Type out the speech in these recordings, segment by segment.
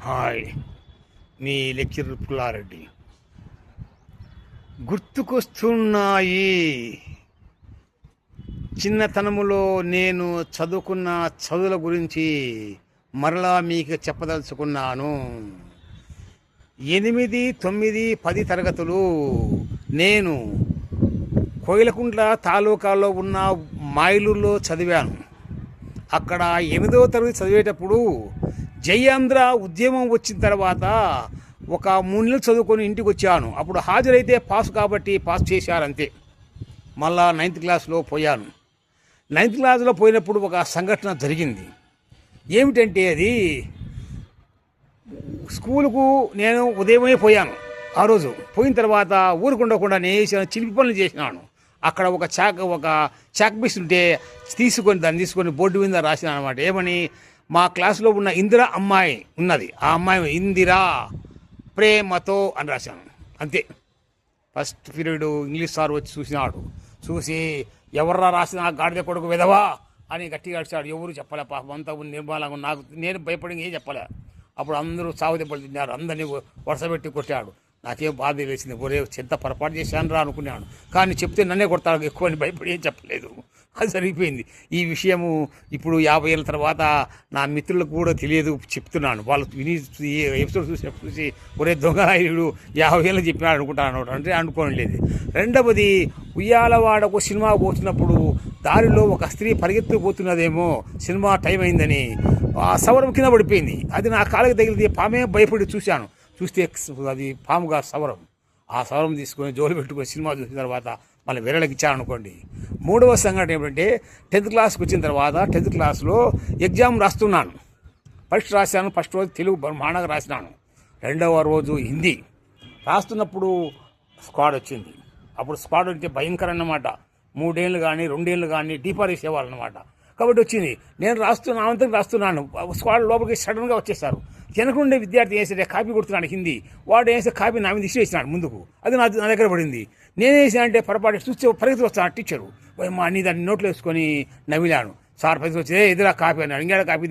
Hi, మీ lecture Pulla Reddy. గుర్తుకొస్తున్నాయి చిన్నతనములో నేను చదువుకున్న చదువుల గురించి మరలా మీకు చెప్పదలుచుకున్నాను. 8, 9, 10 తరగతులు నేను కోయిలకుంట్ల తాలూకాలో ఉన్న మైలూరులో చదివాను. అక్కడ 8వ తరగతి చదివేటప్పుడు జయాంధ్ర ఉద్యమం వచ్చిన తర్వాత ఒక 3 నెలలు చదువుకొని ఇంటికి వచ్చాను. అప్పుడు హాజరైతే పాస్ కాబట్టి పాస్ చేశారంతే. మళ్ళా 9th క్లాస్లో పోయాను. 9th క్లాస్లో పోయినప్పుడు ఒక సంఘటన జరిగింది. ఏమిటంటే అది స్కూలుకు నేను ఉదయమే పోయాను. ఆ రోజు పోయిన తర్వాత ఊరుకుండకుండా నేను చిలిపి పనులు చేసినాను. అక్కడ ఒక చాక్ పీస్ ఉంటే దాన్ని తీసుకొని బోర్డు మీద రాసినా అనమాట. ఏమని, మా క్లాసులో ఉన్న ఇందిరా అమ్మాయి ఉన్నది, ఆ అమ్మాయి ఇందిరా ప్రేమతో అని రాశాను అంతే. ఫస్ట్ పీరియడ్ ఇంగ్లీష్ సార్ వచ్చి చూసినాడు. చూసి ఎవర్రా రాసిన గాడిద కొడుకు విధవా అని గట్టిగా అడిచాడు. ఎవరు చెప్పలే, పాపం అంతా నిర్మాలంగా నేను భయపడి ఏం చెప్పలే. అప్పుడు అందరూ సాగు దెబ్బలు తిన్నారు. అందరినీ వరుసపెట్టి కొట్టాడు. నాకేం బాధ వేసింది, ఒరే చెత్త పొరపాటు చేశాను రా అనుకున్నాను. కానీ చెప్తే నన్నే కొడతాడు ఎక్కువ అని భయపడి ఏం చెప్పలేదు. అది జరిగిపోయింది. ఈ విషయము ఇప్పుడు 50 ఏళ్ళ తర్వాత నా మిత్రులకు కూడా తెలియదు, చెప్తున్నాను. వాళ్ళు విని ఎపిసోడ్ చూసి ఒరే దొంగరాయుడు 50 ఏళ్ళు చెప్పినాడు అనుకుంటాను అంటే అనుకోలేదు. రెండవది, ఉయ్యాలవాడకు సినిమా పోతున్నప్పుడు దారిలో ఒక స్త్రీ పరిగెత్తుకుపోతున్నదేమో, సినిమా టైం అయిందని ఆ సవరం కింద పడిపోయింది. అది నా కాళ్ళకి తగిలితే పామే భయపడి చూశాను. చూస్తే అది పాముగా సవరం. ఆ సవరం తీసుకొని జోలు పెట్టుకొని సినిమా చూసిన తర్వాత మళ్ళీ విరళకి ఇచ్చారనుకోండి. మూడవ సంఘటన ఏమిటంటే 10th క్లాస్కి వచ్చిన తర్వాత 10th క్లాస్లో ఎగ్జామ్ రాస్తున్నాను. పరీక్ష రాశాను. ఫస్ట్ రోజు తెలుగు బ్రహ్మాండంగా రాసినాను. రెండవ రోజు హిందీ రాస్తున్నప్పుడు స్క్వాడ్ వచ్చింది. అప్పుడు స్క్వాడ్ అంటే భయంకరం అన్నమాట. 3 ఏళ్ళు కానీ 2 ఏళ్ళు కానీ డీపార్ వేసేవాళ్ళు అనమాట. కాబట్టి వచ్చింది. నేను రాస్తున్నాను. స్క్వాడ్ లోపలికి సడన్గా వచ్చేసారు. వెనకుండే విద్యార్థి వేసే కాపీ కొడుతున్నాడు హిందీ. వాడు వేసే కాపీ నా మీద ఇసిరేసినాడు ముందుకు. అది నా దగ్గర పడింది. నేనేసా అంటే పొరపాటు చూస్తే పరిగెత్తి వస్తాను టీచరు. మా అన్ని దాన్ని నోట్లో వేసుకొని నవ్విలాను. సార్ పరిగెత్తి వచ్చి ఎదురా కాపీ అన్నాడు. ఇంకేడా కాపీ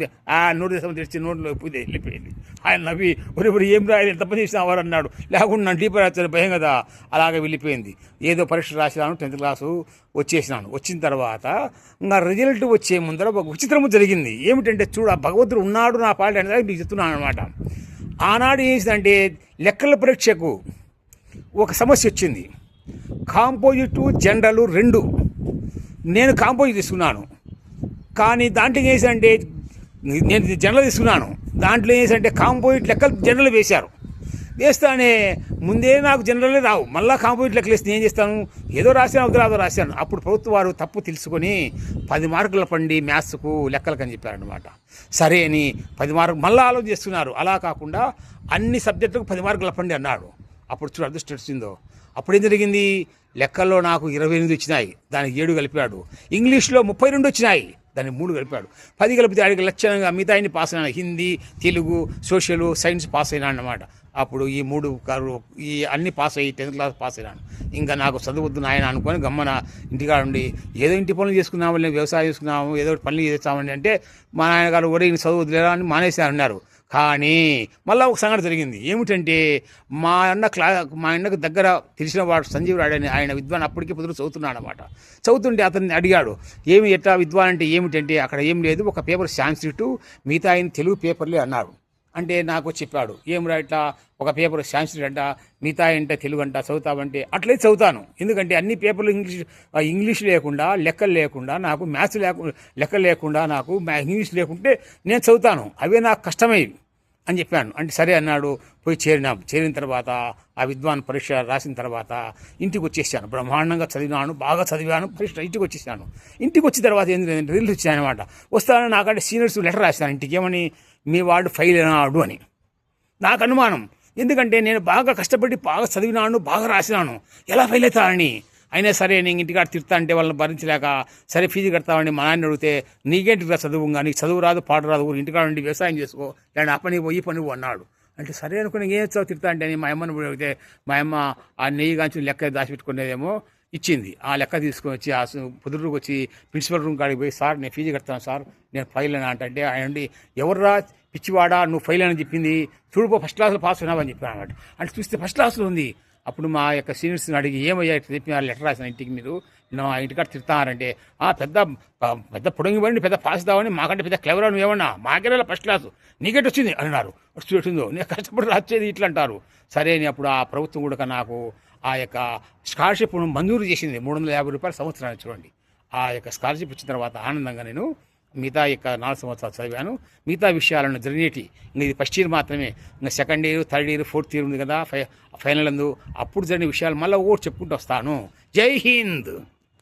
నోటు తెస్తామని తెచ్చి నోట్లో పోతే వెళ్ళిపోయింది. ఆయన నవ్వి ఒరి ఏం రాయలేదు, ఎంత పని చేసిన వారు అన్నాడు. లేకుండా నన్ను డీపర్ వచ్చాను భయం కదా. అలాగే వెళ్ళిపోయింది. ఏదో పరీక్ష రాసినాను. 10th class వచ్చేసినాను. వచ్చిన తర్వాత ఇంకా రిజల్ట్ వచ్చే ముందర ఒక విచిత్రము జరిగింది. ఏమిటంటే చూడ, భగవంతుడు ఉన్నాడు నా పాలిట అనేది మీకు చెప్తున్నాను అనమాట. ఆనాడు ఏంటంటే లెక్కల పరీక్షకు ఒక సమస్య వచ్చింది. Composite general 2. నేను కాంపోజిట్ తీసుకున్నాను. కానీ దాంట్లో ఏంటంటే నేను జనరల్ తీసుకున్నాను. దాంట్లో ఏంటంటే కాంపోజిట్ లెక్కలు జనరల్ వేశారు. వేస్తానే ముందే నాకు జనరల్లే రావు. మళ్ళీ కాంపోజిట్ లెక్కలు వేస్తే ఏం చేస్తాను, ఏదో రాశాను అవతరాదో రాశాను. అప్పుడు ప్రభుత్వ వారు తప్పు తెలుసుకొని 10 మార్కుల పండి మ్యాథ్స్కు లెక్కలకు అని చెప్పారనమాట. సరే అని 10 మార్కులు మళ్ళీ ఆలోచన చేస్తున్నారు. అలా కాకుండా అన్ని సబ్జెక్టులకు 10 మార్కుల పండి అన్నాడు. అప్పుడు చూడు అదృష్టం వచ్చిందో. అప్పుడు ఏం జరిగింది, లెక్కల్లో నాకు 28 వచ్చినాయి, దానికి 7 కలిపాడు. ఇంగ్లీష్లో 32 వచ్చినాయి, దాన్ని 3 కలిపాడు. 10 కలిపితే ఆడికి లక్షణంగా మిగతా అన్ని పాస్ అయినా. Hindi, Telugu, social, science pass అయినా అన్నమాట. అప్పుడు ఈ 3 ఈ అన్ని పాస్ అయ్యి 10th క్లాస్ పాస్ అయినాను. ఇంకా నాకు చదువుద్దు నాయన అనుకొని గమ్మన ఇంటికాడ ఉండి ఏదో ఇంటి పనులు చేసుకున్నాము, లేదు వ్యవసాయం చేసుకున్నాము, ఏదో పనులు చేస్తామని అంటే మా నాన్నగారు ఒరే చదువుద్దులేరా అని మానేసారు అన్నారు. కానీ మళ్ళీ ఒక సంఘటన జరిగింది. ఏమిటంటే మా అన్నకు దగ్గర తెలిసిన వాడు సంజీవ్ రాడు అని ఆయన విద్వాన్ అప్పటికే పొద్దున చదువుతున్నాడు అనమాట. చదువుతుంటే అతన్ని అడిగాడు, ఏమి ఎట్లా విద్వాన్ అంటే ఏమిటంటే అక్కడ ఏం లేదు, ఒక పేపర్ సాంస్క్రిట్, మిగతా ఆయన తెలుగు పేపర్లే అన్నాడు. అంటే నాకు చెప్పాడు, ఏమిరా ఇట్లా ఒక పేపర్ సాంస్క్రిట్ అంట, మిగతా అంటే తెలుగు అంట, చదువుతామంటే అట్లయితే చదువుతాను. ఎందుకంటే అన్ని పేపర్లు ఇంగ్లీష్ లేకుండా, లెక్కలు లేకుండా, నాకు మ్యాథ్స్ లెక్కలు లేకుండా, నాకు ఇంగ్లీష్ లేకుంటే నేను చదువుతాను, అవే నాకు కష్టమయ్యేవి అని చెప్పాను. అంటే సరే అన్నాడు. పోయి చేరిన తర్వాత ఆ విద్వాన్ పరీక్ష రాసిన తర్వాత ఇంటికి వచ్చేసాను. బ్రహ్మాండంగా చదివినాను, బాగా చదివాను. పరీక్ష ఇంటికి వచ్చేసాను. ఇంటికి వచ్చిన తర్వాత ఏంటంటే రిజల్ట్ వచ్చాయన్నమాట. వస్తానని నాకంటే సీనియర్స్ లెటర్ రాశాను ఇంటికి. ఏమని, మీ వాడు ఫెయిల్ అయినాడు అని. నాకు అనుమానం. ఎందుకంటే నేను బాగా కష్టపడి బాగా చదివినాను, బాగా రాసినాను, ఎలా ఫెయిల్ అవుతానని. అయినా సరే నేను ఇంటికాడ తిడతా అంటే వాళ్ళని భరించలేక సరే ఫీజు కడతామని మా నాన్న అడిగితే, నీకేంటిగా చదువుగా, నీకు చదువు రాదు పాడు రాదు, ఇంటికాడ ఉండి వ్యవసాయం చేసుకో, లేదా ఆ పని పోయి పని అన్నాడు. అంటే సరే అనుకుని ఏం చదువు తిడతా అంటే మా అమ్మని అడిగితే మా అమ్మ ఆ నెయ్యి కాంచి లెక్క దాచిపెట్టుకునేదేమో ఇచ్చింది. ఆ లెక్క తీసుకొని వచ్చి ఆ పొద్దురుకు వచ్చి ప్రిన్సిపల్ రూమ్ కాడికి పోయి, సార్ నేను ఫీజు కడతాను సార్, నేను ఫైల్ అని అంటే ఆయన ఎవర్రా పిచ్చివాడా నువ్వు ఫెయిల్ అని చెప్పింది, చూడుపో ఫస్ట్ క్లాస్లో పాస్ అయినావు అని చెప్పాను అనమాట. అంటే చూస్తే ఫస్ట్ క్లాస్లో ఉంది. అప్పుడు మా యొక్క సీనియర్స్ని అడిగి ఏమయ్యా ఇట్లా చెప్పినారు లెటర్ రాసిన ఇంటికి మీరు ఆ ఇంటికాడ తిడతారంటే పెద్ద పెద్ద పొడంగి పడి పెద్ద పాస్ దావని మాకంటే పెద్ద క్లెవరా నువ్వేమన్నా మాకేలా ఫస్ట్ క్లాసు నీకెట్ వచ్చింది అన్నారు. వచ్చిందో నేను కష్టపడి రాసేది ఇట్లా అంటారు. సరే అని అప్పుడు ఆ ప్రభుత్వం కూడా నాకు ఆ యొక్క స్కాలర్షిప్ మంజూరు చేసింది. 350 రూపాయలు సంవత్సరానికి చూడండి. ఆ యొక్క స్కాలర్షిప్ వచ్చిన తర్వాత ఆనందంగా నేను మిగతా యొక్క 4 సంవత్సరాలు చదివాను. మిగతా విషయాలను జరిగేటి ఇంకా ఇది ఫస్ట్ ఇయర్ మాత్రమే, ఇంకా second year, third year, fourth year ఉంది కదా ఫైనల్ అందు, అప్పుడు జరిగిన విషయాలు మళ్ళీ ఒకటి చెప్పుకుంటూ వస్తాను. జై హింద్.